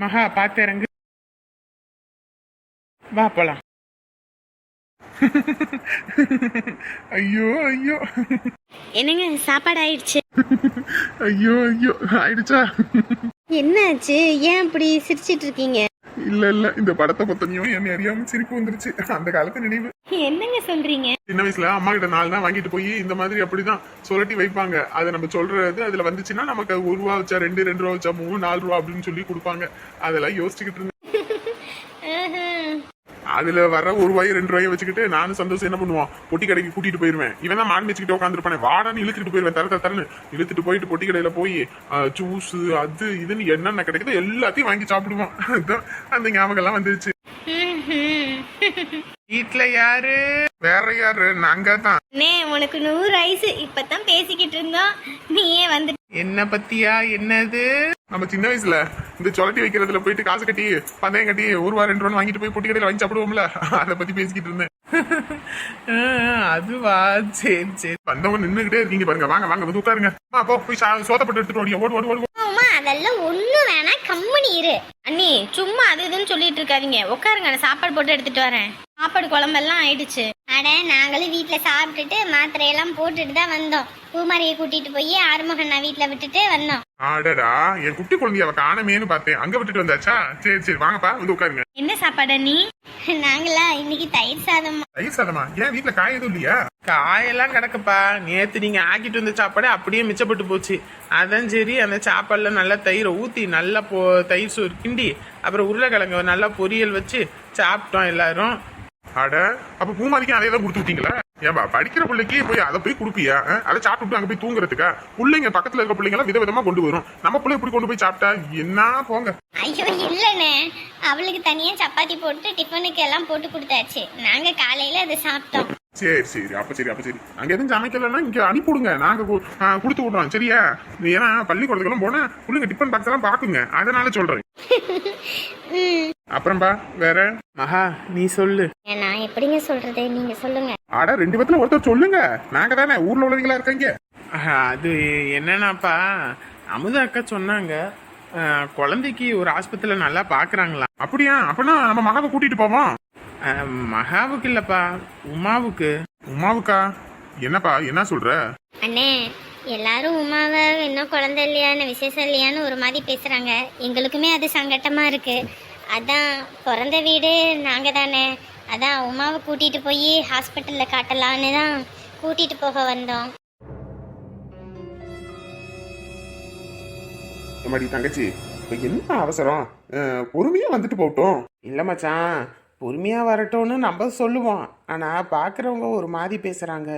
மகா பார்த்து இறங்கு. வா போலாம். ஐயோ ஐயோ. என்னங்க சாப்பாடு ஆயிடுச்சு. ஐயோ ஐயோ ஆயிடுச்சா? என்னாச்சு? ஏன் அப்படி சிரிச்சிட்டு இருக்கீங்க? இல்ல இல்ல, இந்த படத்தை பத்தனையும் என்ன அறியாம சிரிப்பு வந்துருச்சு. அந்த காலத்து நினைவு. என்னங்க சொல்றீங்க? சின்ன வயசுல அம்மா கிட்ட 4 தான் வாங்கிட்டு போய் இந்த மாதிரி அப்படிதான் சுரட்டி வைப்பாங்க. அதை நம்ம சொல்றது அதுல வந்துச்சுன்னா நமக்கு 1 ரூபா வச்சா 2, 2 ரூபா வச்சா 3, 4 ரூபா அப்படின்னு சொல்லி கொடுப்பாங்க. அதெல்லாம் யோசிச்சுக்கிட்டு இருந்தேன். அதுல வர 1 ரூபாய் 2 ரூபாயை வச்சுக்கிட்டு நானும் சந்தோஷம் என்ன பண்ணுவோம், பொட்டி கடைக்கு கூட்டிட்டு போயிருவேன். இவன் தான் மான் வச்சுக்கிட்டு உட்காந்துருப்பானே, வாடான்னு இழுத்துட்டு போயிருவேன். தரன்னு இழுத்துட்டு போயிட்டு பொட்டி கடையில போய் ஜூஸ் அது இதுன்னு என்னென்ன கிடைக்குதோ எல்லாத்தையும் வாங்கி சாப்பிடுவான். அந்த ஞாபகம் எல்லாம் வந்துருச்சு. வீட்டுல யாரு? வேற யாரு? நாங்க தான். உனக்கு 100 வயசு. இப்பதான் பேசிக்கிட்டு இருந்தோம், நீயே வந்து. என்ன பத்தியா? என்னது? நம்ம சின்ன வயசுல இந்த சொலட்டி வைக்கிறதுல போயிட்டு காசு கட்டி பந்தயம் கட்டி 1 ரூபா 2 ரூபா வாங்கிட்டு போய் பொட்டி கடையில வாங்கி சாப்பிடுவோம்ல, அதை பத்தி பேசிக்கிட்டு இருந்தேன். அதுவா? சரி சரி. வந்தவங்க நின்னுகிட்டே இருக்கீங்க பாருங்க. வாங்க வாங்க வந்து உட்காருங்க. போய் சோத்தப்பட்டு எடுத்துட்டு ஓடியா. ஓடு ஓடு ஓடு. அதெல்லாம் ஒண்ணும் வேணாம், கம்மனி இரு. அண்ணி சும்மா அது இதுன்னு சொல்லிட்டு இருக்காதீங்க, உட்காருங்க. நான் சாப்பாடு போட்டு எடுத்துட்டு வரேன். சாப்பாடு குழம்பெல்லாம் ஆயிடுச்சு. அட நாங்களும் வீட்டுல சாப்பிட்டுட்டு மாத்திரையெல்லாம் போட்டுட்டு தான் வந்தோம். பூமாரியை கூட்டிட்டு போய் ஆறுமுகன் நான் வீட்டுல விட்டுட்டு வந்தோம். ஆடடா, என் குட்டி குழந்தைய அவ காணமேனு பார்த்தேன். அங்க விட்டுட்டு வந்தாச்சா? சரி சரி, வாங்கப்பா வந்து உட்காருங்க. என்ன சாப்பாடு நீ? நாங்களா இன்னைக்கு தயிர் சாதம். தயிர் சாதமா? ஏன் வீட்டுல காய் எதுவும் இல்லையா? காயெல்லாம் கிடக்குப்பா. நேத்து நீங்க ஆக்கிட்டு வந்த சாப்பாடு அப்படியே மிச்சப்பட்டு போச்சு. அதான் சரி, அந்த சாப்பாடுல நல்லா தயிரை ஊத்தி நல்லா தயிர் சோறு கிண்டி அப்புறம் உருளைக்கிழங்கு நல்லா பொரியல் வச்சு சாப்பிட்டோம் எல்லாரும். அட, அப்ப பூமாரிக்கும் அதே தான் கொடுத்து விட்டீங்களா? ஏன்பா படிக்கிற பிள்ளைக்கு போய் அதை போய் கொடுப்பியா? அதை சாப்பிட்டு அங்க போய் தூங்குறதுக்கா? பிள்ளைங்க பக்கத்துல இருக்க பிள்ளைங்க எல்லாம் விதவிதமா கொண்டு வரும். நம்ம பிள்ளை இப்படி கொண்டு போய் சாப்பிட்டா என்ன? போங்க. ஐயோ இல்லண்ணே, அவளுக்கு தனியா சப்பாத்தி போட்டு டிஃபனுக்கு எல்லாம் போட்டு கொடுத்தாச்சு. நாங்க காலையில அதை சாப்பிட்டோம். சரி சரி, அப்ப சரி அப்ப சரி. அங்க எதுவும் சமைக்கலன்னா இங்க அனுப்பிவிடுங்க, நாங்க கொடுத்து விடுறோம். சரியா? ஏன்னா பள்ளிக்கூடத்துக்கெல்லாம் போனா பிள்ளைங்க டிஃபன் பாக்ஸ் எல்லாம் பாக்குங்க, அதனால சொல்றேன். அப்புறம்பா வேற? மகா நீ சொல்லு. நான் எப்படிங்க சொல்றது, நீங்க சொல்லுங்க. ஆடா, 2 பேத்துல ஒருத்தர் சொல்லுங்க. நாங்க தானே ஊர்ல உள்ளவங்களா இருக்காங்க. அது என்னன்னாப்பா, அமுதா அக்கா சொன்னாங்க குழந்தைக்கு ஒரு ஆஸ்பத்திரியில நல்லா பாக்குறாங்களா. அப்படியா? அப்படின்னா நம்ம மகாவை கூட்டிட்டு போவோம். மகாவுக்கு இல்லப்பா, உமாவுக்கு. உமாவுக்கா? என்னப்பா என்ன சொல்ற? அண்ணே, எல்லாரும் உமாவை இன்னும் குழந்தை இல்லையான்னு விசேஷம் இல்லையான்னு ஒரு மாதிரி பேசுறாங்க. எங்களுக்குமே அது சங்கட்டமா இருக்கு. அதான் பிறந்த வீடு நாங்க தானே, அதான் உமாவை கூட்டிட்டு போய் ஹாஸ்பிட்டல்ல காட்டலான்னு தான் கூட்டிட்டு போக வந்தோம். எம்மாடி தங்கச்சி, இப்ப என்ன அவசரம்? பொறுமையா வந்துட்டு போகட்டும். இல்ல மச்சான், பொறுமையா வரட்டும்னு நம்ம சொல்லுவோம். ஆனா பாக்குறவங்க ஒரு மாதிரி பேசுறாங்க.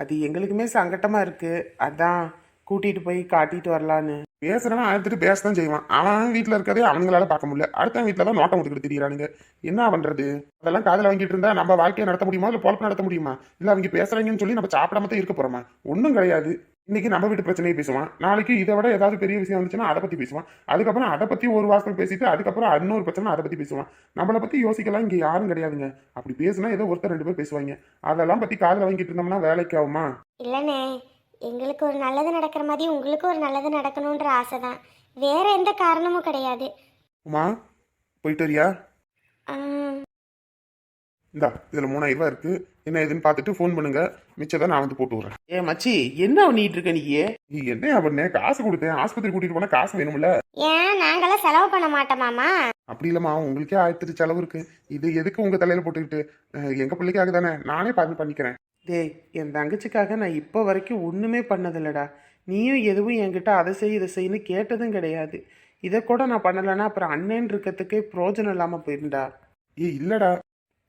அது எங்களுக்குமே சங்கட்டமா இருக்கு. அதான் கூட்டிட்டு போய் காட்டிட்டு வரலான்னு. பேசுறவன் அடுத்துட்டு பேசதான் செய்வான். அவன் வீட்டுல இருக்கதே அவங்களால பார்க்க முடியல. அடுத்த வீட்டுல தான் நோட்டம் விட்டுக்கிட்டு திரியிறானுங்க. என்ன பண்றது? அதெல்லாம் காதல வாங்கிட்டு இருந்தா நம்ம வாழ்க்கையை நடத்த முடியுமா, இல்ல பொழப்பு நடத்த முடியுமா? இல்ல அவங்க பேசுறாங்கன்னு சொல்லி நம்ம சாப்பிடாம தான் இருக்க போறோமா? ஒன்றும் கிடையாது. இன்னைக்கு நம்ம வீட்டு பிரச்சனையை பேசுவான், நாளைக்கு இதை விட ஏதாவது பெரிய விஷயம் வந்துச்சுன்னா அதை பத்தி பேசுவான். அதுக்கப்புறம் அதை பத்தி ஒரு வாசல் பேசிட்டு அதுக்கப்புறம் இன்னொரு பிரச்சனை அதை பத்தி பேசுவான். நம்மளை பத்தி யோசிக்கலாம் இங்க யாரும் கிடையாதுங்க. அப்படி பேசுனா ஏதோ ஒருத்தர் 2 பேர் பேசுவாங்க. அதெல்லாம் பத்தி காதல வாங்கிட்டு இருந்தோம்னா வேலைக்கு ஆகுமா? இல்லைண்ணே, எங்களுக்கு ஒரு நல்லது நடக்கிற மாதிரி உங்களுக்கு ஒரு நல்லது நடக்கணுன்ற ஆசை தான், வேற எந்த காரணமும் கிடையாது. உமா போயிட்டு வரியா? இந்தா இதுல 3000 ரூபாய் இருக்கு. என்ன ஏதுன்னு பார்த்துட்டு ஃபோன் பண்ணுங்க. மிச்சதான் நான் வந்து போட்டு விடுறேன். ஏ மச்சி, என்ன பண்ணிட்டு இருக்க நீ என்ன பண்ண? காசு கொடுத்தேன், ஆஸ்பத்திரி கூட்டிட்டு போனா காசு வேணும்ல. ஏன் நாங்களாம் செலவு பண்ண மாட்டோமாமா? அப்படி இல்லம்மா, உங்களுக்கே 1000 செலவு இருக்கு. இது எதுக்கு உங்க தலையில போட்டுக்கிட்டு? எங்க பிள்ளைக்காக தானே, நானே பார்த்து பண்ணிக்கிறேன். டேய், என் தங்கச்சிக்காக நான் இப்போ வரைக்கும் ஒன்றுமே பண்ணதில்லடா. நீயும் எதுவும் என்கிட்ட அதை செய் இதை செய்யு கேட்டதும் கிடையாது. இதை கூட நான் பண்ணலைன்னா அப்புறம் அண்ணன் இருக்கிறதுக்கே பிரோஜனம் இல்லாமல் போயிருந்தா. இல்லடா,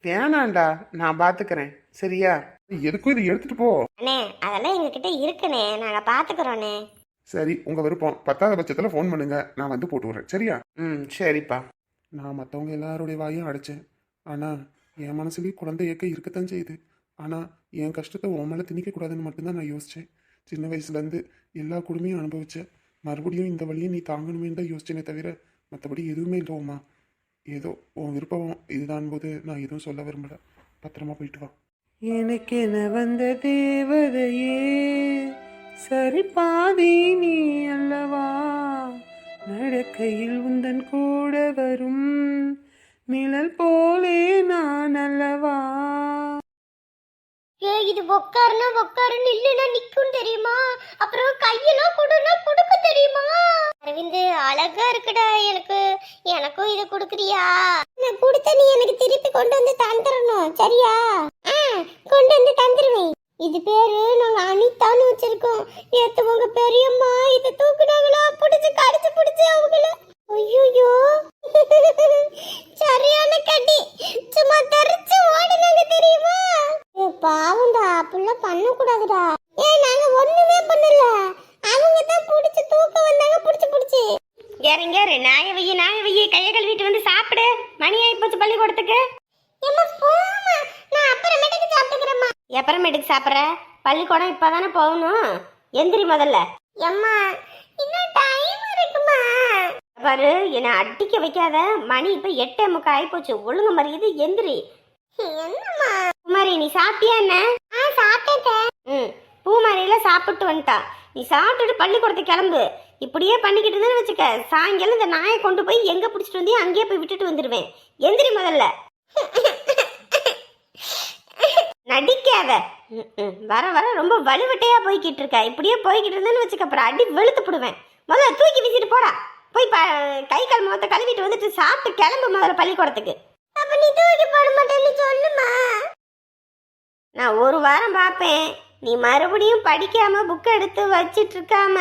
வேணாண்டா, நான் பார்த்துக்கிறேன். சரியா? எதுக்கும் இதை எடுத்துட்டு போ. அண்ணே, அதெல்லாம் எங்ககிட்ட இருக்குண்ணே, நாங்க பாத்துக்கிறோண்ணே. சரி, உங்க விருப்பம். 10வது பட்சத்துல ஃபோன் பண்ணுங்க, நான் வந்து போட்டு விடுறேன். சரியா? சரிப்பா. நான் மற்றவங்க எல்லாருடைய வாயும் அடைச்சேன். ஆனா என் மனசுலயும் குழந்தை இயக்க இருக்கத்தான் செய்யுது. ஆனா என் கஷ்டத்தை உன் மேல திணிக்க கூடாதுன்னு மட்டும்தான் நான் யோசிச்சேன். சின்ன வயசுல இருந்து எல்லா குடுமையும் அனுபவிச்சேன். மறுபடியும் இந்த வழியை நீ தாங்கணுமே தான் யோசிச்சேனே தவிர மற்றபடி எதுவுமே இல்லைம்மா. ஏதோ உன் விருப்பம் இதுதான் போது நான் எதுவும் சொல்ல விரும்பல. பத்திரமா போயிட்டு வா. எனக்கென வந்த தேவதையே, சரி பாதி நீ அல்லவா, நடக்கையில் உந்தன் கூட உக்காருனா உக்காருன்னு இல்லைன்னா நிக்கும் தெரியுமா? அப்புறம் கையெல்லாம் கொடுனா கொடுக்க தெரியுமா? அரவிந்த் அழகா இருக்குடா. எனக்கும் இதை கொடுக்குறியா? நான் கொடுத்த நீ எனக்கு திருப்பி கொண்டு வந்து தந்துடணும், சரியா? கொண்டு வந்து தந்துருவேன். இது பேரு நாங்க அனிதான்னு வச்சிருக்கோம். நேத்து உங்க பெரியம்மா இதை தூக்குனாங்களா, புடிச்சு கடிச்சு புடிச்சு அவங்கள. ஐயோ சரியான கட்டி, சும்மா தெரிச்சு ஓடுனாங்க தெரியுமா? பாவம்டா, அப்படிலாம் பண்ணக்கூடாதுடா. நாங்க ஒண்ணுமே பண்ணல, அவங்க தான் புடிச்சு தூக்க வந்தாங்க. புடிச்சு இறங்க நாய வைய கைய கழுவிட்டு வந்து சாப்பிடு. மணி ஆயி போச்சு பள்ளிக்கூடத்துக்கு. நான் அப்புறமேட்டுக்கு சாப்பிட்டுக்கிறேம்மா. எப்புறமேட்டுக்கு சாப்பிட்ற? பள்ளிக்கூடம் இப்பதானே போகணும். எந்திரி முதல்ல. அம்மா இன்னும் டைம் இருக்குமா? பாரு, என்னை அடிக்க வைக்காத. மணி இப்ப 8:45 ஆயிப்போச்சு. ஒழுங்கு மரியாதை எந்திரி. என்னம்மா? பூமாரி, நீ சாப்பிட்டியா என்ன? சாப்பிட்டேன். பூமாரியில சாப்பிட்டு வந்துட்டா. நீ சாப்பிட்டுட்டு பள்ளிக்கூடத்துக்கு கிளம்பு. இப்படியே பண்ணிக்கிட்டு இருந்தேன்னு வச்சுக்க, சாயங்காலம் இந்த நாயை கொண்டு போய் எங்க பிடிச்சிட்டு வந்தியோ அங்கேயே போய் விட்டுட்டு வந்துடுவேன். எந்திரி முதல்ல. நடிக்காத. வர வர ரொம்ப வலுவட்டையா போய்கிட்டு இருக்க. இப்படியே போய்கிட்டு இருந்தேன்னு வச்சுக்க, அப்புறம் அடி வெளுத்து போடுவேன். முதல்ல தூக்கி வீசிட்டு போடா. போய் கை கால் முகத்தை கழுவிட்டு வந்துட்டு சாப்பிட்டு கிளம்பு முதல்ல பள்ளிக்கூடத்துக்கு. அப்ப நீ தூக்கி போட மாட்டேன்னு சொல்லுமா? நான் ஒரு வாரம் பார்ப்பேன். நீ மறுபடியும் படிக்காம புக்கை எடுத்து வச்சிட்டு இருக்காம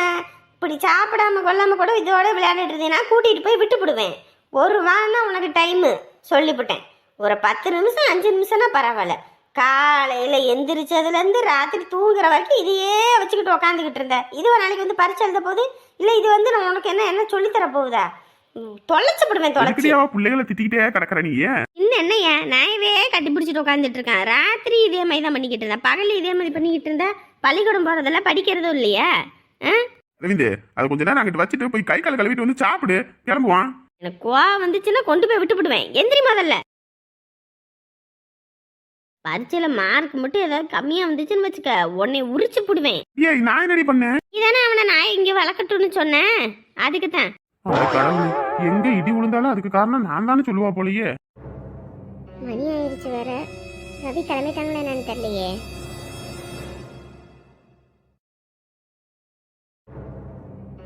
இப்படி சாப்பிடாம கொள்ளாம கூட இதோட விளையாடிட்டு இருந்தேன்னா கூட்டிட்டு போய் விட்டு விடுவேன். ஒரு வாரம் தான் உனக்கு டைமு சொல்லிவிட்டேன். ஒரு 10 நிமிஷம் 5 நிமிஷம்னா பரவாயில்ல. காலையில எந்திரிச்சதுலேருந்து ராத்திரி தூங்குற வரைக்கும் இதையே வச்சுக்கிட்டு உக்காந்துக்கிட்டு இருந்தேன். இது ஒரு நாளைக்கு வந்து பரிச்சு எழுத போகுது. இல்லை இது வந்து நான் உனக்கு என்ன சொல்லித்தர போகுதா? தொலைச்சப்படுவேன். பிள்ளைகளை திட்டிக்கிட்டே கிடக்குற நீ. இன்னும் என்னையா நாயவே கட்டி பிடிச்சிட்டு உட்காந்துட்டு இருக்கேன். ராத்திரி இதே மாதிரி தான் பண்ணிக்கிட்டு இருந்தேன், பகல் இதே மாதிரி பண்ணிக்கிட்டு இருந்தா. பள்ளிக்கூடம் போறதெல்லாம் படிக்கிறதும் இல்லையா? ரவிந்து, அது கொஞ்ச நேரம் அங்கிட்டு வச்சுட்டு போய் கை கால் கழுவிட்டு வந்து சாப்பிடு, கிளம்புவான். எனக்கு கோவம் வந்துச்சுன்னா கொண்டு போய் விட்டு விடுவேன். எந்திரி முதல்ல. பரீட்சையில மார்க் மட்டும் ஏதாவது கம்மியா வந்துச்சுன்னு வச்சுக்க, உன்னை உரிச்சு போடுவேன். ஏய், நான் என்னடி பண்ணேன்? இதானே அவனை நாயை இங்க வளர்க்கட்டும்னு சொன்னேன். அதுக்கு தான். எங்க இடி விழுந்தாலும் அதுக்கு காரணம் நான் தானே சொல்லுவா போலயே. மணி ஆயிடுச்சு வேற. ரவி கிளம்பிட்டாங்களா என்னன்னு தெரியலையே.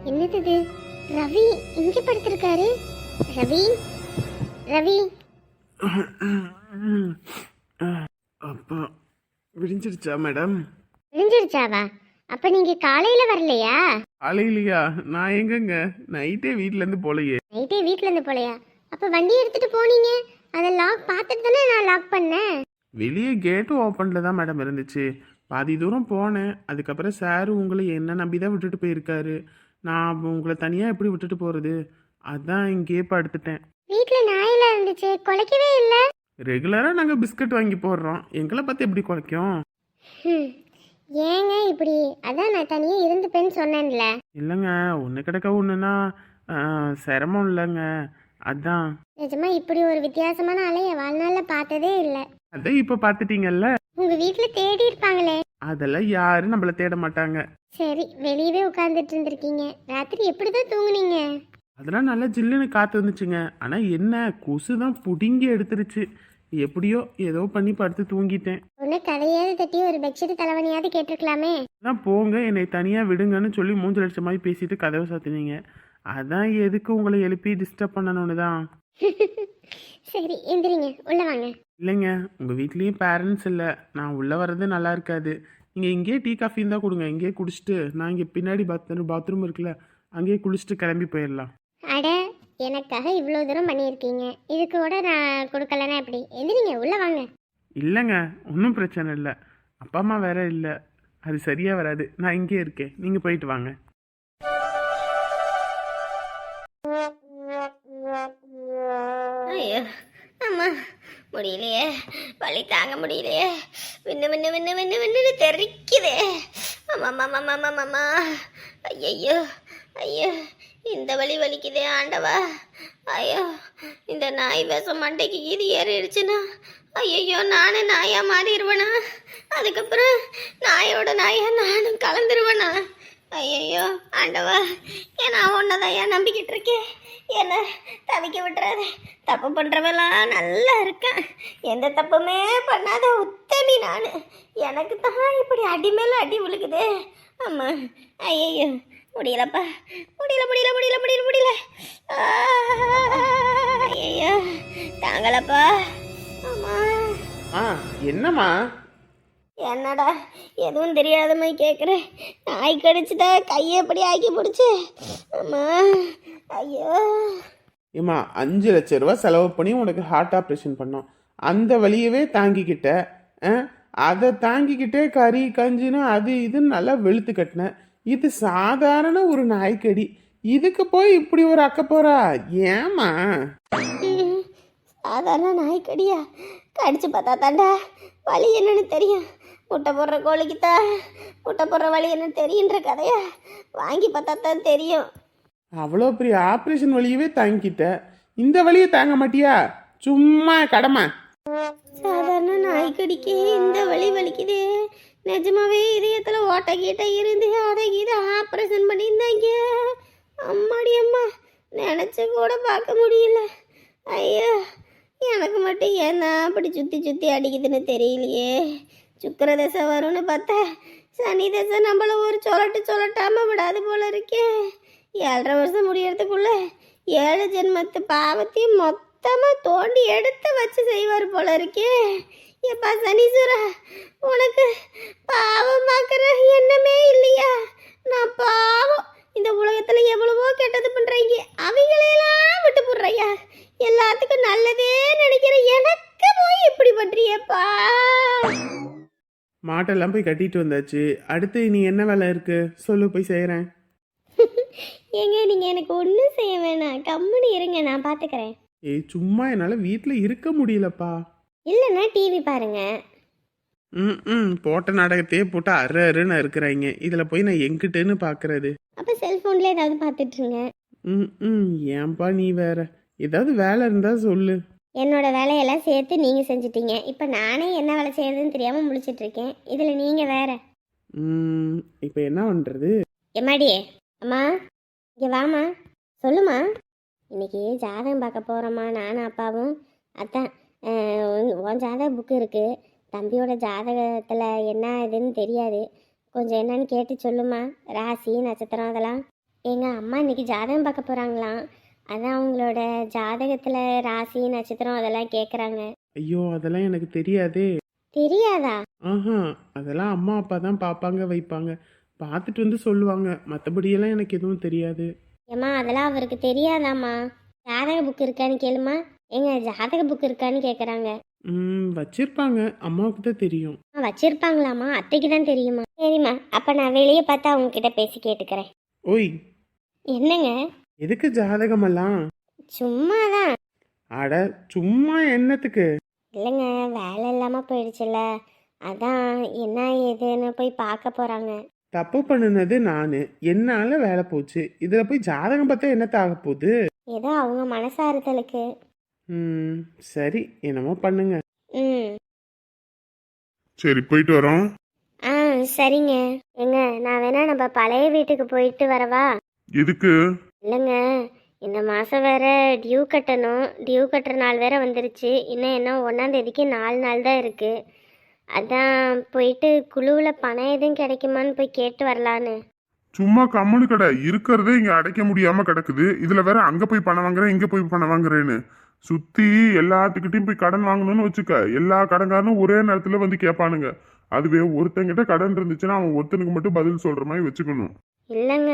என்னது இது? ரவி இங்க படுத்திருக்காரு. ரவி ரவி அப்பா விடிஞ்சிருச்சா மேடம்? விடிஞ்சிருச்சாவா? அப்ப நீங்க காலையில வரலையா? காலையிலயா? நான் எங்கங்க நைட்டே வீட்ல இருந்து போலையே. நைட்டே வீட்ல இருந்து போலையா? அப்ப வண்டி எடுத்துட்டு போனீங்க, அதை லாக் பார்த்துட்டு தானே நான் லாக் பண்ணேன். வெளியே கேட்டும் ஓப்பன்ல தான் மேடம் இருந்துச்சு. பாதி தூரம் போனேன். அதுக்கப்புறம் சார் உங்களை என்ன நம்பி தான் விட்டுட்டு போயிருக்காரு. நான் உங்களை தனியாக எப்படி விட்டுட்டு போகிறது? அதான் இங்கேயே படுத்துட்டேன். வீட்டில் நாயெல்லாம் இருந்துச்சு, குலைக்கவே இல்லை. ரெகுலராக நாங்கள் பிஸ்கட் வாங்கி போடுறோம், எங்களை பார்த்து எப்படி குலைக்கும்? ஏங்க இப்படி? அதான் நான் தனியாக இருந்துப்பேன்னு சொன்னேன்ல. இல்லைங்க, ஒன்று கிடக்க ஒன்றுனா சிரமம் இல்லைங்க, அதான். நிஜமா இப்படி ஒரு வித்தியாசமான ஆளை என் வாழ்நாளில் பார்த்ததே இல்லை. அதான் இப்போ பார்த்துட்டீங்கல்ல. உங்கள் வீட்டில் தேடி இருப்பாங்களே. அதெல்லாம் யாரும் நம்மள தேட மாட்டாங்க. சரி, வெளியவே உட்காந்துட்டு இருந்திருக்கீங்க. ராத்திரி எப்படி தான் தூங்குனீங்க? அதெல்லாம் நல்லா ஜில்லுன்னு காற்று வந்துச்சுங்க. ஆனால் என்ன, கொசு தான் புடுங்கி எடுத்துருச்சு. எப்படியோ ஏதோ பண்ணி படுத்து தூங்கிட்டேன். ஒன்று கதையாவது தட்டி ஒரு பெட்ஷீட் தலைவனியாவது கேட்டிருக்கலாமே. அதான் போங்க, என்னை தனியாக விடுங்கன்னு சொல்லி 3 லட்சம் மாதிரி பேசிட்டு கதவை சாத்தினீங்க. அதான் எதுக்கு உங்களை எழுப்பி டிஸ்டர்ப் பண்ணணும்னு தான். சரி, எந்திரிங்க, உள்ள வாங்க. இல்லைங்க, உங்கள் வீட்லேயும் பேரண்ட்ஸ் இல்லை, நான் உள்ளே வர்றது நல்லா இருக்காது. நீங்கள் இங்கேயே டீ காஃபி இருந்தால் கொடுங்க, இங்கேயே குடிச்சிட்டு நான் இங்கே பின்னாடி பாத்ரூம் இருக்குல்ல, அங்கேயே குளிச்சுட்டு கிளம்பி போயிடலாம். அட, எனக்காக இவ்வளோ தூரம் பண்ணியிருக்கீங்க, இதுக்கு கூட நான் கொடுக்கலன்னா எப்படி? எந்திரிங்க, உள்ள வாங்க. இல்லைங்க, ஒன்றும் பிரச்சனை இல்லை. அப்பா அம்மா வேற இல்லை, அது சரியாக வராது. நான் இங்கே இருக்கேன், நீங்கள் போயிட்டு வாங்க. ஐயோ அம்மா, முடியலையே, வலி தாங்க முடியலையே. வின்னு தெரிக்குதே. அம்மா, ஐயோ ஐயோ, இந்த வலி வலிக்குதே ஆண்டவா. ஐயோ, இந்த நாய் விஷம் மண்டைக்கு இது ஏறிடுச்சுன்னா ஐயோ நானே நாயா மாறிடுவேனா? அதுக்கப்புறம் நாயோட நாயா நானும் கலந்துருவேனா? ஐயோ ஆண்டவா, நான் உன்னதான் நம்பிக்கிட்டு இருக்கேன். என்ன தவிக்க விட்டுறாத. தப்பு பண்ணுறவெல்லாம் நல்லா இருக்கேன். எந்த தப்புமே பண்ணாத உத்தமி நான். எனக்கு தான் இப்படி அடி மேலே அடி விழுகுது. அம்மா ஐயோ முடியலப்பா, முடியல முடியல முடியல முடியல முடியல. ஐயோ தாங்கலப்பா. அம்மா என்னம்மா? என்னடா எதுவும் தெரியாத மாதிரி கேட்குறேன். நாய் கடிச்சுட்டா கையை எப்படி ஆக்கி பிடிச்சி. அம்மா ஐயோ. ஏம்மா 5 லட்ச ரூபா செலவு பண்ணி உனக்கு ஹார்ட் ஆப்ரேஷன் பண்ணோம். அந்த வழியவே தாங்கிக்கிட்ட. அதை தாங்கிக்கிட்டே கறி கஞ்சின்னு அது இதுன்னு நல்லா வெளுத்து கட்டினேன். இது சாதாரண ஒரு நாய்க்கடி. இதுக்கு போய் இப்படி ஒரு அக்க போறா? ஏம்மா? சாதாரண நாய்க்கடியா? கடிச்சு பார்த்தா தாண்டா வலி என்னன்னு தெரியும். முட்டை போடுற கோழிக்குத்தா முட்டை போடுற வலி என்னன்னு தெரியுன்ற கதையா வாங்கி பார்த்தா தான் தெரியும். அவ்வளோ பெரிய ஆப்ரேஷன் வழியவே தாங்கிக்கிட்ட, இந்த வழியை தாங்க மாட்டியா? சும்மா கடமை. சாதாரண நாய்க்கடிக்கு இந்த வலி வலிக்குது. நிஜமாவே இதயத்தில் ஓட்ட கீட்ட இருந்து அதை கீதை ஆப்ரேஷன் பண்ணியிருந்தாங்க. அம்மாடி அம்மா நினச்சி கூட பார்க்க முடியல. ஐயோ எனக்கு மட்டும் ஏன்னா அப்படி சுற்றி சுற்றி அடிக்குதுன்னு தெரியலையே. சுக்கர தசை வரும்னு பார்த்தா சனி தசை நம்மள ஒரு சொல்லாம விடாது போல இருக்கே. 7.5 வருஷம் முடியறதுக்குள்ள 7 ஜென்மத்து பாவத்தையும் மொத்தமாக தோண்டி எடுத்து வச்சு செய்வார் போல இருக்கே. எப்பா சனீஸ்வரா, உனக்கு பாவம் பார்க்குற எண்ணமே இல்லையா? நான் பாவம். இந்த உலகத்தில் எவ்வளவோ கெட்டது பண்ணுறீங்க, அவங்களையெல்லாம் விட்டு போடுறையா. எல்லாத்துக்கும் நல்லதே நினைக்கிற எனக்கு போய் இப்படி பண்றியப்பா. மாட்டெல்லாம் போய் கட்டிட்டு வந்தாச்சு. அடுத்து நீ என்ன வேலை இருக்கு சொல்லு, போய் செய்கிறேன். ஏங்க நீங்கள் எனக்கு ஒன்றும் செய்ய வேணாம், கம்முன்னு இருங்க, நான் பார்த்துக்கிறேன். ஏய் சும்மா என்னால் வீட்டில் இருக்க முடியலப்பா. இல்லைன்னா டிவி பாருங்க. போட்ட நாடகத்தையே போட்டு அருன்னு இருக்கிறாங்க. இதில் போய் நான் எங்கிட்டேன்னு பார்க்கறது? அப்போ செல்ஃபோனில் ஏதாவது பார்த்துட்ருங்க. ஏன்பா நீ வேற ஏதாவது வேலை இருந்தால் சொல்லு. என்னோட வேலையெல்லாம் சேர்த்து நீங்கள் செஞ்சிட்டீங்க. இப்போ நானே என்ன வேலை செய்யறதுன்னு தெரியாமல் முழிச்சிட்ருக்கேன். இதில் நீங்கள் வேற. இப்போ என்ன பண்ணுறது? எம்மாடியே அம்மா இங்கே வாம்மா, சொல்லுமா. இன்னைக்கு ஜாதகம் பார்க்க போகிறோம்மா நானும் அப்பாவும். அதான் உன் ஜாதக புக்கு இருக்குது. தம்பியோட ஜாதகத்தில் என்ன இதுன்னு தெரியாது, கொஞ்சம் என்னன்னு கேட்டு சொல்லுமா. ராசி நட்சத்திரம் அதெல்லாம். எங்கள் அம்மா இன்னைக்கு ஜாதகம் பார்க்க போகிறாங்களாம். அதான் அவங்களோட ஜாதகத்தில் ராசி நட்சத்திரம் அதெல்லாம் கேட்குறாங்க. ஐயோ அதெல்லாம் எனக்கு தெரியாதே. தெரியாதா? அதெல்லாம் அம்மா அப்பா தான் பார்ப்பாங்க வைப்பாங்க, பார்த்துட்டு வந்து சொல்லுவாங்க. மற்றபடியெல்லாம் எனக்கு எதுவும் தெரியாது. ஏம்மா அதெல்லாம் அவருக்கு தெரியாதாம்மா. ஜாதக புக்கு இருக்கான்னு கேளுமா. எங்க ஜாதக புக்கு இருக்கான்னு கேட்குறாங்க. வச்சிருப்பாங்க, அம்மாவுக்கு தான் தெரியும். வச்சிருப்பாங்களாம்மா, அத்தைக்கு தான் தெரியுமா. சரிம்மா, அப்போ நான் வெளியே பார்த்தா அவங்க கிட்ட பேசி கேட்டுக்கிறேன். ஓய் என்னங்க? எதுக்கு ஜாதகமெல்லாம்? சும்மாதான். அட சும்மா என்னத்துக்கு? இல்லைங்க, வேலை இல்லாமல் போயிடுச்சுல்ல, அதான் என்ன ஏதுன்னு போய் பார்க்க போகிறாங்க. தப்பு பண்ணுனது நான், என்னால் வேலை போச்சு. இதில் போய் ஜாதகம் பார்த்தா என்னத்த ஆக போகுது? ஏதோ அவங்க மனசாறுதலுக்கு. சரி என்னமோ பண்ணுங்க. சரி போயிட்டு வரோம். சரிங்க. ஏங்க நான் வேணா நம்ம பழைய வீட்டுக்கு போயிட்டு வரவா? எதுக்கு? இல்லைங்க, இந்த மாதம் வேற டியூ கட்டணும். டியூ கட்டுற நாள் வேற வந்துருச்சு. இன்னும் என்ன 1ஆம் தேதிக்கு 4 நாள் தான் இருக்குது. அதான் போயிட்டு குழுவில் பணம் எதுவும் கிடைக்குமான்னு போய் கேட்டு வரலான்னு. சும்மா கம்முனு கடை இருக்கிறதே இங்க அடைக்க முடியாம கிடக்குது. இதுல வேற அங்க போய் பணம் வாங்குறேன் இங்க போய் பணம் வாங்குறேன்னு சுத்தி எல்லாத்துக்கிட்டையும் போய் கடன் வாங்கணும்னு வச்சுக்க. எல்லா கடன்காரனும் ஒரே நேரத்துல வந்து கேட்பானுங்க. அதுவே ஒருத்தங்கிட்ட கடன் இருந்துச்சுன்னா அவன் ஒருத்தனுக்கு மட்டும் பதில் சொல்ற மாதிரி வச்சுக்கணும். இல்லைங்க,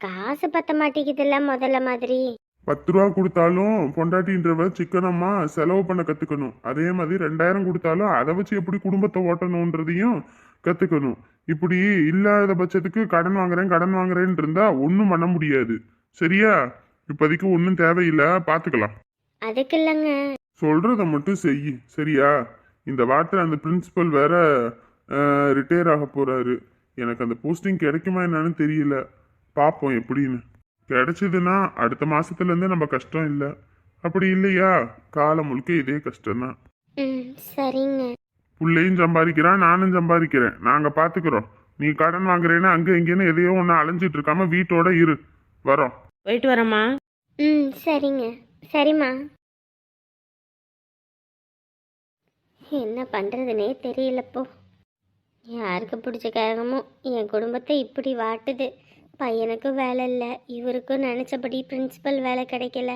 காசு பத்த மாட்டேங்குதுல்ல முதல்ல மாதிரி. 10 ரூபா கொடுத்தாலும் பொண்டாட்டின்றவ சிக்கனமா செலவு பண்ண கத்துக்கணும். அதே மாதிரி 2000 கொடுத்தாலும் அதை வச்சு எப்படி குடும்பத்தை ஓட்டணுன்றதையும் கத்துக்கணும். இப்படி இல்லாத பட்சத்துக்கு கடன் வாங்குறேன்னு இருந்தா ஒன்றும் பண்ண முடியாது. சரியா? இப்போதைக்கு ஒன்றும் தேவையில்லை, பார்த்துக்கலாம். அதுக்கு இல்லைங்க, சொல்றத மட்டும் செய். சரியா? இந்த வாரத்தில் அந்த பிரின்சிபல் வேற ரிட்டையர் ஆக போறாரு. எனக்கு அந்த போஸ்டிங் கிடைக்குமா என்னன்னு தெரியல. பார்ப்போம் எப்படின்னு. கிடைச்சதுன்னா அடுத்த மாசத்துல இருந்து நம்ம கஷ்டம் இல்லை. அப்படி இல்லையா காலம் முழுக்க இதே கஷ்டம்தான். சரிங்க. பிள்ளையும் சம்பாதிக்கிறான், நானும் சம்பாதிக்கிறேன், நாங்க பாத்துக்கிறோம். நீ கடன் வாங்குறேன்னா அங்க இங்கன்னு எதையோ ஒன்று அலைஞ்சிட்டு இருக்காம வீட்டோட இரு. வரோம். போயிட்டு வரேம்மா. ம் சரிங்க. சரிம்மா. என்ன பண்ணுறதுனே தெரியலப்போ. யாருக்கு பிடிச்ச கரகமோ என் குடும்பத்தை இப்படி வாட்டுது. பையனுக்கும் வேலை இல்லை, இவருக்கும் நினச்சபடி பிரின்சிபல் வேலை கிடைக்கல.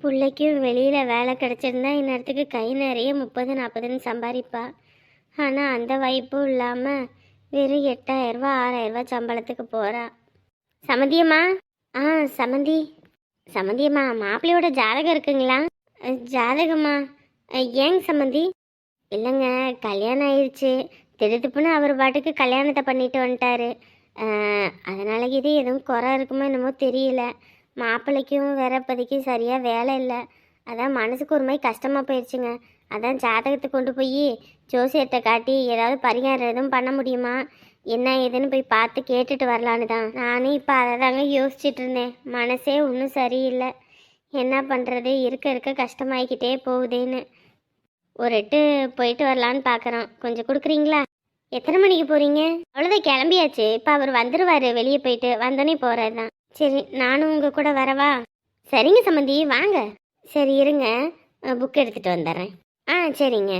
பிள்ளைக்கும் வெளியில் வேலை கிடைச்சிருந்தா இந்நேரத்துக்கு கை நிறைய 30-40ன்னு சம்பாதிப்பா. ஆனால் அந்த வாய்ப்பும் இல்லாமல் வெறும் 8,000 6,000 சம்பளத்துக்கு போகிறா. சமந்தியம்மா. ஆ சமந்தி. சமந்தியம்மா, மாப்பிள்ளையோட ஜாதகம் இருக்குங்களா? ஜாதகம்மா? ஏங்க சமந்தி? இல்லைங்க, கல்யாணம் ஆயிடுச்சு. திடுத்துப்புன்னு அவர் பாட்டுக்கு கல்யாணத்தை பண்ணிட்டு வந்துட்டாரு. அதனால இது எதுவும் குறை இருக்குமோ என்னமோ தெரியல. மாப்பிள்ளைக்கும் வேற இப்போதைக்கு சரியாக வேலை இல்லை. அதான் மனசுக்கு ஒரு மாதிரி கஷ்டமாக போயிடுச்சுங்க. அதான் ஜாதகத்தை கொண்டு போய் ஜோசியத்தை காட்டி ஏதாவது பரிகாரம் எதுவும் பண்ண முடியுமா என்ன ஏதுன்னு போய் பார்த்து கேட்டுட்டு வரலான்னு தான். நானும் இப்போ அதை தாங்க யோசிச்சுட்டு இருந்தேன். மனசே ஒன்றும் சரியில்லை. என்ன பண்ணுறது, இருக்க இருக்க கஷ்டமாயிக்கிட்டே போகுதேன்னு. ஒரு எட்டு போயிட்டு வரலான்னு பார்க்குறோம். கொஞ்சம் கொடுக்குறீங்களா? எத்தனை மணிக்கு போகிறீங்க? அவ்வளோதான், கிளம்பியாச்சு. இப்போ அவர் வந்துடுவார். வெளியே போயிட்டு வந்தோடனே போகிறது தான். சரி, நானும் உங்கள் கூட வரவா? சரிங்க சம்மந்தி, வாங்க. சரி இருங்க, புக் எடுத்துகிட்டு வந்துடுறேன். ஆ சரிங்க.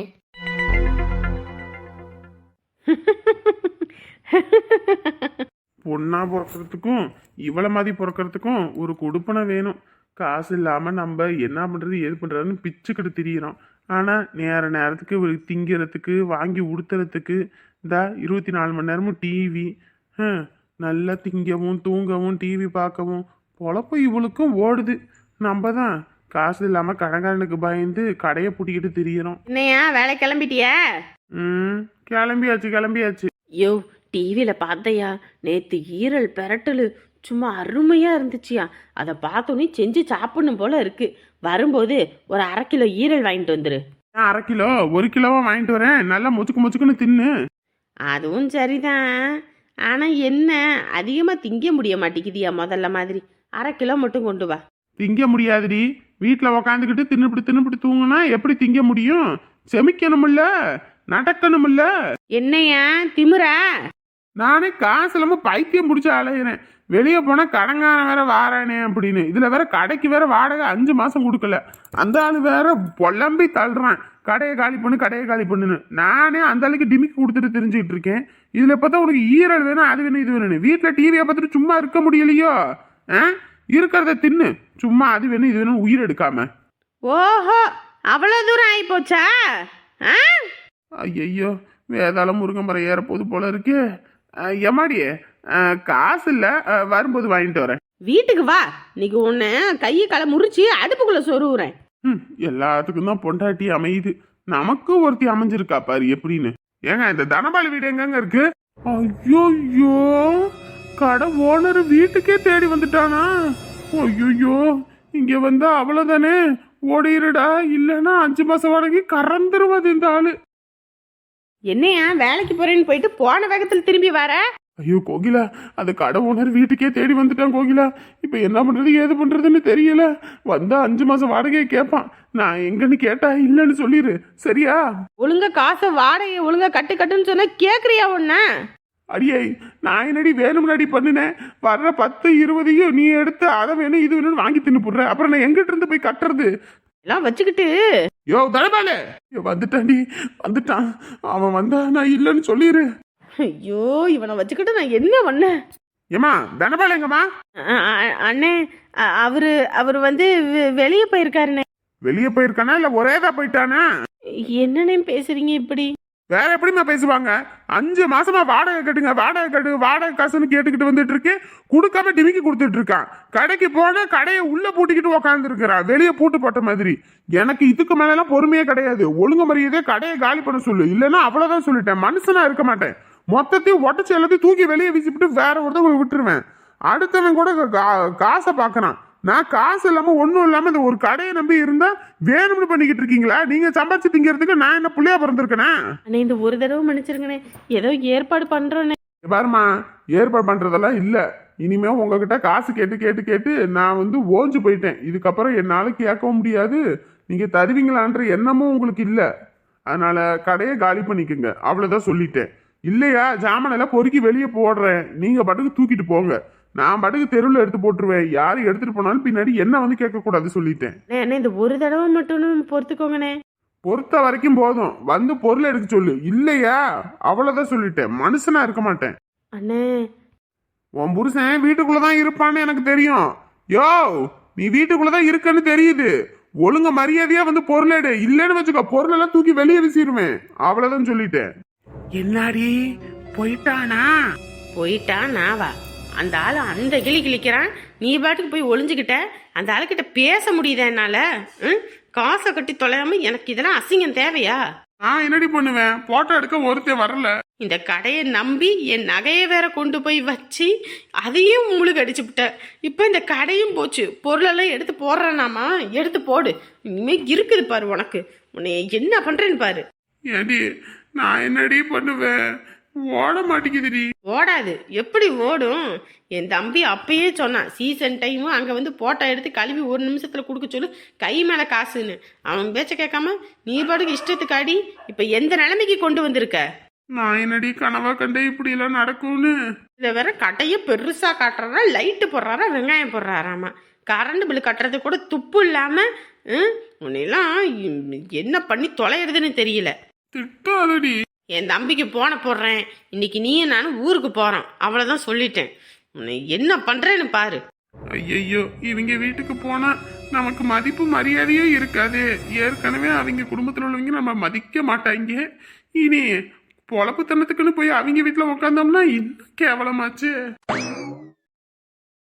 பொண்ணா பிறக்கிறதுக்கும் இவ்வளோ மாதிரி பிறக்கிறதுக்கும் ஒரு கொடுப்பனை வேணும். காசு இல்லாமல் நம்ம என்ன பண்ணுறது ஏது பண்ணுறதுன்னு பிச்சுக்கிட்டு திரியிறோம். ஆனால் நேரத்துக்கு திங்கிறதுக்கு வாங்கி உடுத்துறதுக்கு இந்த 24 மணி நேரமும் டிவி. நல்லா திங்கவும் தூங்கவும் டிவி பார்க்கவும் பொழப்பு இவளுக்கும் ஓடுது. நம்ம தான் காசு இல்லாமல் கடைக்காரனுக்கு பயந்து கடையை பூட்டிக்கிட்டு திரியிறோம். என்னையா வேலை கிளம்பிட்டியா? கிளம்பியாச்சு. யோ, டிவியில் பார்த்தையா, நேற்று ஈரல் பெரட்டலு சும்மா அருமையாக இருந்துச்சியா. அதை பார்த்தோன்னே செஞ்சு சாப்பிடணும் போல இருக்கு. வரும்போது ஒரு 1/2 கிலோ ஈரல் வாங்கிட்டு வந்துரு. 1/2 கிலோ 1 கிலோவா வாங்கிட்டு வரேன். நல்லா முச்சுக்குன்னு தின்னு. அதுவும் சரிதான், ஆனால் என்ன அதிகமாக திங்க முடிய மாட்டேங்குதியா முதல்ல மாதிரி. 1/2 கிலோ மட்டும் கொண்டு வா. திங்க முடியாதுடி. வீட்டில் உக்காந்துக்கிட்டு தின்னுபிட்டு தூங்குனா எப்படி திங்க முடியும்? செமிக்கணும்ல, நடக்கணும்ல. என்னையா திமிரா? நானே காசு இல்லாமல் பைத்தியம் பிடிச்சி அலையிறேன். வெளியே போனால் கடங்கான வேற வாரானே அப்படின்னு. இதில் வேற கடைக்கு வேற வாடகை 5 மாதம் கொடுக்கல. அந்த ஆள் வேற பொல்லம்பி தள்ளுறான், கடையை காலி பண்ணுன்னு. நானே அந்த ஆளுக்கு டிமிக்கி கொடுத்துட்டு தெரிஞ்சுக்கிட்டு இருக்கேன். இதில் பார்த்தா உனக்கு ஈரல் வேணும், அது வேணும், இது வேணும்னு. வீட்டில் டிவியை பார்த்துட்டு சும்மா இருக்க முடியலையோ? இருக்கிறத தின்னு. சும்மா அது வேணும் இது வேணும் உயிர் எடுக்காம. ஓஹோ, அவ்வளோ தூரம் ஆகி போச்சா? ஐயோ, வேதாளம் முருங்கம்பரம் ஏறப்போது போல இருக்கு. எம்மாடியே, காசு இல்லை, வரும்போது வாங்கிட்டு வரேன். வீட்டுக்கு வா, இன்னைக்கு ஒன்று கையை காலை முறிச்சு அடுப்புக்குள்ளே சொருவுறேன். எல்லாத்துக்கும் தான் பொண்டாட்டி அமையுது. நமக்கு ஒருத்தி அமைஞ்சிருக்கா பாரு எப்படின்னு. ஏங்க, இந்த தனபாலி வீடு எங்கங்க இருக்கு? ஐயோ, கடை ஓனர் வீட்டுக்கே தேடி வந்துட்டானா? ஐயோ, இங்க வந்தா அவ்வளவுதானே, ஓடிடுடா. இல்லைன்னா 5 மாசம் வாடகை கறந்துருவது இந்த ஆளு. என்னையா வேலைக்கு போறேன்னு போயிட்டு போன வேகத்தில் திரும்பி வர? ஐயோ கோகிலா, அந்த கடை ஓனர் வீட்டுக்கே தேடி வந்துட்டான் கோகிலா. இப்போ என்ன பண்றது ஏது பண்றதுன்னு தெரியல. வந்தா 5 மாசம் வாடகையை கேட்பான். நான் எங்கன்னு கேட்டா இல்லைன்னு சொல்லிடு, சரியா? ஒழுங்கா காசை வாடகை ஒழுங்கா கட்டுன்னு சொன்னா கேக்குறியா ஒன்ன? அடியே, நான் என்னடி வேணும்னாடி பண்ணினேன். வர்ற 10-20 நீ எடுத்து அதை வேணும் இது வேணும்னு வாங்கி தின்னு போடுற. அப்புறம் நான் எங்கிட்ட இருந்து போய் கட்டுறது எல்லாம் வச்சுக்கிட்டு? யோ தனபாலே, வந்துட்டான்டி, வந்துட்டான். அவன் வந்தா நான் இல்லைன்னு சொல்லிடு. ஐயோ, இவனை வச்சுக்கிட்டு நான் என்ன பண்ணேன்? ஏமா தனபாலே எங்கம்மா? அண்ணே, அவரு வந்து வெளியே போயிருக்காருண்ணே. வெளியே போயிருக்கானா இல்ல ஒரேதான் போயிட்டானா? என்னன்னு பேசுறீங்க இப்படி? வேற எப்படிமா பேசுவாங்க? 5 மாசமா வாடகை கட்டுங்க, வாடகை காசுன்னு கேட்டுக்கிட்டு வந்துட்டு இருக்கு. கொடுக்காம டிமிக்கி கொடுத்துட்டு இருக்கான். கடைக்கு போனா கடையை உள்ள பூட்டிக்கிட்டு உக்காந்து இருக்கிறான், வெளியே பூட்டு போட்ட மாதிரி. எனக்கு இதுக்கு மேலாம் பொறுமையே கிடையாது. ஒழுங்கு மரியாதையே கடையை காலி பண்ண சொல்லு, இல்லைன்னா அவ்வளவுதான் சொல்லிட்டேன். மனுஷனா இருக்க மாட்டேன். மொத்தத்தையும் ஒட்டச்சு எல்லாத்தையும் தூக்கி வெளியே வீசிவிட்டு வேற ஒருத்தவங்க விட்டுருவேன். அடுத்தவன் கூட காசை பாக்குறான். நான் காசு இல்லாம ஒன்றும் இல்லாம இந்த ஒரு கடையை நம்பி இருந்தா வேணும்னு பண்ணிக்கிட்டு இருக்கீங்களா? நீங்க சம்பாதிச்சு திங்கிறதுக்கு நான் என்ன புள்ளையா பிறந்திருக்கேனே? இந்த ஒரு தடவை மன்னிச்சிருங்கண்ணே, ஏதோ ஏற்பாடு பண்றோன்னே. பாருமா, ஏற்பாடு பண்றதெல்லாம் இல்ல. இனிமே உங்ககிட்ட காசு கேட்டு நான் வந்து ஓஞ்சு போயிட்டேன். இதுக்கப்புறம் என்னால கேட்கவும் முடியாது. நீங்க தருவீங்களான்ற எண்ணமும் உங்களுக்கு இல்ல. அதனால கடையை காலி பண்ணிக்கோங்க, அவ்வளவுதான் சொல்லிட்டேன். இல்லையா ஜாமான் எல்லாம் பொறுக்கி வெளியே போடுறேன், நீங்க பாட்டுக்கு தூக்கிட்டு போங்க. நான் பாட்டுக்கு தெருவில் எடுத்து போட்டுருவேன். யாரும் எடுத்துட்டு போனாலும் பின்னாடி என்ன வந்து கேட்கக்கூடாது சொல்லிட்டேன். அண்ணே இந்த ஒரு தடவை மட்டும் பொறுத்துக்கோங்கண்ணே. பொறுத்த வரைக்கும் போதும். வந்து பொருள் எடுக்க சொல்லு. இல்லையா அவ்வளவுதான் சொல்லிட்டேன். மனுஷனா இருக்க மாட்டேன். அண்ணே உன் புருஷன் வீட்டுக்குள்ளதான் இருப்பான்னு எனக்கு தெரியும். யோ நீ வீட்டுக்குள்ளதான் இருக்கன்னு தெரியுது. ஒழுங்க மரியாதையா வந்து பொருள் எடு. இல்லைன்னு வச்சுக்கோ பொருள் எல்லாம் தூக்கி வெளியே வீசிடுவேன். அவ்வளவுதான் சொல்லிட்டேன். என்னாடி போயிட்டானா? போயிட்டா நாவா? அந்த ஆள் அந்த கிளி கிளிக்கிறான், நீ பாட்டுக்கு போய் ஒளிஞ்சுக்கிட்ட. அந்த ஆளுக்கிட்ட பேச முடியுதா என்னால? காசை கட்டி தொலையாம எனக்கு இதெல்லாம் அசிங்கம் தேவையா? நான் என்னடி பண்ணுவேன்? போட்டோ எடுக்க ஒருத்தன் வரல. இந்த கடையை நம்பி என் நகையை வேற கொண்டு போய் வச்சு அதையும் முழுக அடிச்சு விட்ட. இப்போ இந்த கடையும் போச்சு. பொருளெல்லாம் எடுத்து போடுறானாமா? எடுத்து போடு. இனிமே இருக்குது பாரு உனக்கு. உன்னை என்ன பண்றேன்னு பாரு. ஏடி நான் என்னடி பண்ணுவேன்? ஓட மாட்டேங்குதுடி. ஓடாது. எப்படி ஓடும்? என் தம்பி அப்பயே சொன்னான், சீசன் டைமும் அங்கே வந்து போட்டோ எடுத்து கழுவி 1 நிமிஷத்தில் கொடுக்க சொல்லு, கை மேலே காசுன்னு. அவன் பேச்ச கேட்காம நீ பாட்டுக்கு இஷ்டத்துக்கு ஆடி இப்போ எந்த நிலைமைக்கு கொண்டு வந்திருக்க? நான் என்னடி கனவா கண்டே இப்படி எல்லாம் நடக்கும்னு. இதை வேற கடையை பெருசா காட்டுறாரா, லைட்டு போடுறாரா, வெங்காயம் போடுறாராமா. கரண்ட் பில்லு கட்டுறது கூட துப்பு இல்லாம உன்னெல்லாம் என்ன பண்ணி தொலைகிறதுன்னு தெரியல. திட்டாதடி. என் தம்பிக்கு போன போடுறேன். இன்னைக்கு நீயும் நானும் ஊருக்கு போறோம். அவ்வளவுதான் சொல்லிட்டேன். உன்னை என்ன பண்றேன்னு பாரு. ஐயையோ இவங்க வீட்டுக்கு போனா நமக்கு மதிப்பு மரியாதையே இருக்காது. ஏற்கனவே அவங்க குடும்பத்தில் உள்ளவங்க நம்ம மதிக்க மாட்டாங்க. இனி பொழப்புத்தனத்துக்குன்னு போய் அவங்க வீட்டில் உட்காந்தோம்னா இன்னும் கேவலமாச்சு.